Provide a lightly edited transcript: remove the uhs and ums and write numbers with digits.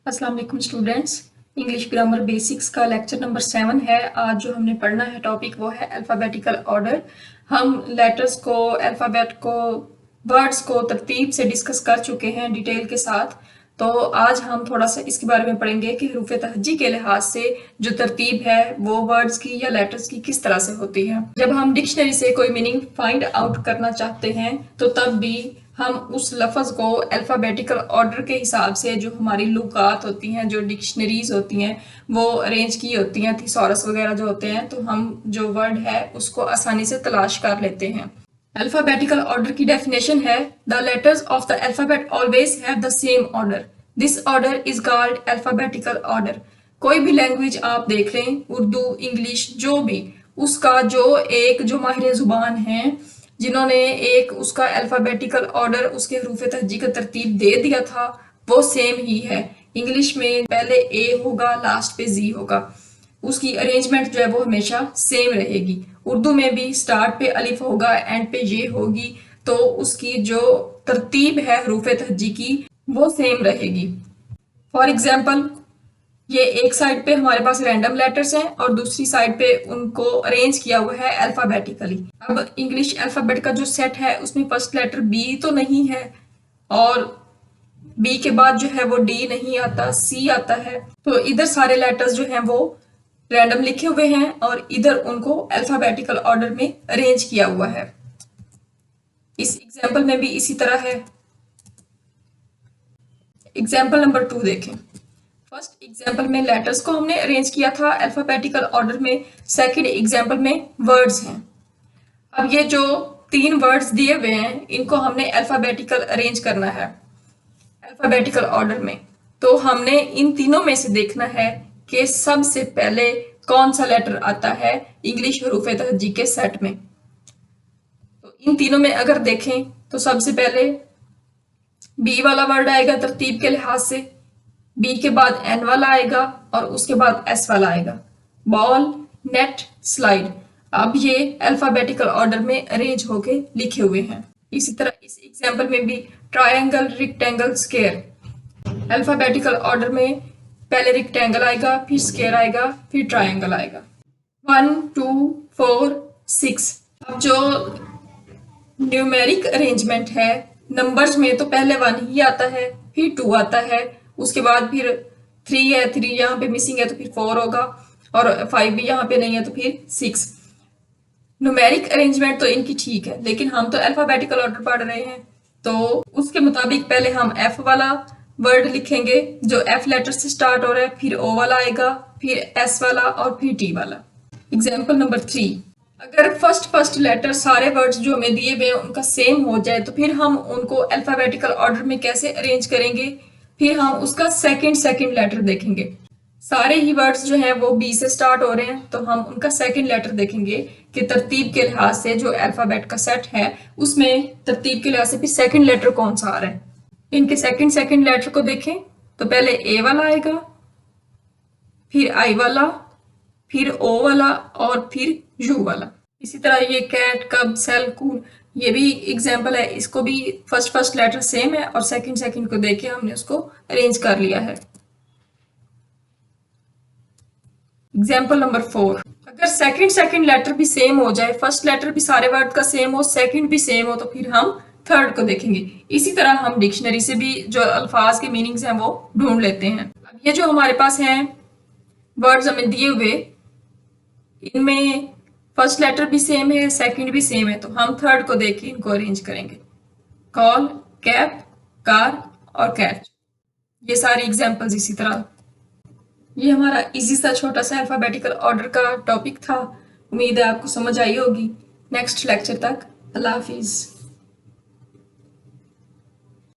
अस्सलाम वालेकुम students. English grammar basics का लेक्चर नंबर 7 है। आज जो हमने पढ़ना है टॉपिक वो है अल्फ़ाबेटिकल ऑर्डर। हम लेटर्स को, अल्फ़ाबेट को, वर्ड्स को तरतीब से डिस्कस कर चुके हैं डिटेल के साथ। तो आज हम थोड़ा सा इसके बारे में पढ़ेंगे कि हरूफ तहज्जी के लिहाज से जो तरतीब है वो वर्ड्स की या लेटर्स की किस तरह से होती है। जब हम डिक्शनरी से कोई मीनिंग फाइंड आउट करना चाहते हैं तो तब भी हम उस लफ्ज़ को अल्फ़ाबेटिकल ऑर्डर के हिसाब से, जो हमारी लुगात होती हैं, जो डिक्शनरीज होती हैं वो अरेंज की होती हैं, थिसॉरस वगैरह जो होते हैं, तो हम जो वर्ड है उसको आसानी से तलाश कर लेते हैं। अल्फ़ाबेटिकल ऑर्डर की डेफिनेशन है the letters of the alphabet always have the same order. This order is called alphabetical order. कोई भी लैंग्वेज आप देख लें, उर्दू, इंग्लिश, जो भी, उसका जो माहिर ज़ुबान हैं जिन्होंने एक उसका अल्फ़ाबेटिकल ऑर्डर, उसके हरूफ तहज्जी का तरतीब दे दिया था, वो सेम ही है। इंग्लिश में पहले ए होगा, लास्ट पे जी होगा, उसकी अरेंजमेंट जो है वो हमेशा सेम रहेगी। उर्दू में भी स्टार्ट पे अलिफ होगा, एंड पे ये होगी, तो उसकी जो तरतीब है हरूफ तहज्जी की वो सेम रहेगी। फॉर एग्जाम्पल, ये एक साइड पे हमारे पास रैंडम लेटर्स हैं और दूसरी साइड पे उनको अरेंज किया हुआ है अल्फ़ाबेटिकली। अब इंग्लिश अल्फ़ाबेट का जो सेट है उसमें फर्स्ट लेटर बी तो नहीं है, और बी के बाद जो है वो डी नहीं आता, सी आता है। तो इधर सारे लेटर्स जो हैं वो रैंडम लिखे हुए हैं और इधर उनको अल्फ़ाबेटिकल ऑर्डर में अरेंज किया हुआ है। इस एग्जाम्पल में भी इसी तरह है। एग्जाम्पल नंबर 2 देखें। फर्स्ट एग्जाम्पल में लेटर्स को हमने अरेंज किया था अल्फ़ाबेटिकल ऑर्डर में, सेकंड एग्जाम्पल में वर्ड्स हैं। अब ये जो 3 वर्ड्स दिए हुए हैं इनको हमने अल्फ़ाबेटिकल अरेंज करना है अल्फ़ाबेटिकल ऑर्डर में। तो हमने इन तीनों में से देखना है कि सबसे पहले कौन सा लेटर आता है इंग्लिश हरूफ तहज्जी के सेट में। तो इन तीनों में अगर देखें तो सबसे पहले बी वाला वर्ड आएगा तरतीब के लिहाज से, बी के बाद एन वाला आएगा और उसके बाद एस वाला आएगा। Ball, net, slide. अब ये अल्फ़ाबेटिकल ऑर्डर में अरेंज होके लिखे हुए हैं। इसी तरह इस एग्जाम्पल में भी triangle, rectangle, square. Alphabetical order में पहले रेक्टेंगल आएगा, फिर स्क्वायर आएगा, फिर ट्रायंगल आएगा। 1, 2, 4, 6। अब जो न्यूमेरिक अरेंजमेंट है, नंबर्स में तो पहले 1 ही आता है, फिर 2 आता है, उसके बाद फिर 3 है, 3 यहाँ पे मिसिंग है तो फिर 4 होगा, और 5 भी यहाँ पे नहीं है तो फिर 6। न्यूमेरिक अरेंजमेंट तो इनकी ठीक है, लेकिन हम तो अल्फ़ाबेटिकल ऑर्डर पढ़ रहे हैं, तो उसके मुताबिक पहले हम एफ वाला वर्ड लिखेंगे जो एफ लेटर से स्टार्ट हो रहा है, फिर ओ वाला आएगा, फिर एस वाला और फिर टी वाला। Example number 3। अगर फर्स्ट लेटर सारे वर्ड्स जो हमें दिए हुए हैं उनका सेम हो जाए तो फिर हम उनको अल्फ़ाबेटिकल ऑर्डर में कैसे अरेंज करेंगे। फिर हम उसका सेकंड लेटर देखेंगे। सारे ही वर्ड्स जो हैं वो बी से स्टार्ट हो रहे हैं, तो हम उनका सेकंड लेटर देखेंगे कि तरतीब के लिहाज से जो अल्फ़ाबेट का सेट है उसमें तरतीब के लिहाज से फिर सेकंड लेटर कौन सा आ रहा है। इनके सेकंड लेटर को देखें तो पहले ए वाला आएगा, फिर आई वाला, फिर ओ वाला और फिर यू वाला। इसी तरह ये कैट, कब, सेल, कूल, ये भी एग्जाम्पल है। इसको भी फर्स्ट लेटर सेम है और सेकंड को देके हमने उसको अरेंज कर लिया है। Example number 4। अगर सेकंड लेटर भी सेम हो जाए, फर्स्ट लेटर भी सारे वर्ड का सेम हो, सेकंड भी सेम हो, तो फिर हम थर्ड को देखेंगे। इसी तरह हम डिक्शनरी से भी जो अल्फाज के मीनिंग्स हैं वो ढूंढ लेते हैं। अब ये जो हमारे पास हैं वर्ड्स हमें दिए हुए, इनमें फर्स्ट लेटर भी सेम है, सेकंड भी सेम है, तो हम थर्ड को देख के इनको अरेंज करेंगे। कॉल, कैप, कार और कैट। ये सारी एग्जाम्पल्स इसी तरह। ये हमारा इजी सा छोटा सा अल्फ़ाबेटिकल ऑर्डर का टॉपिक था। उम्मीद है आपको समझ आई होगी। नेक्स्ट लेक्चर तक अल्लाह हाफिज़।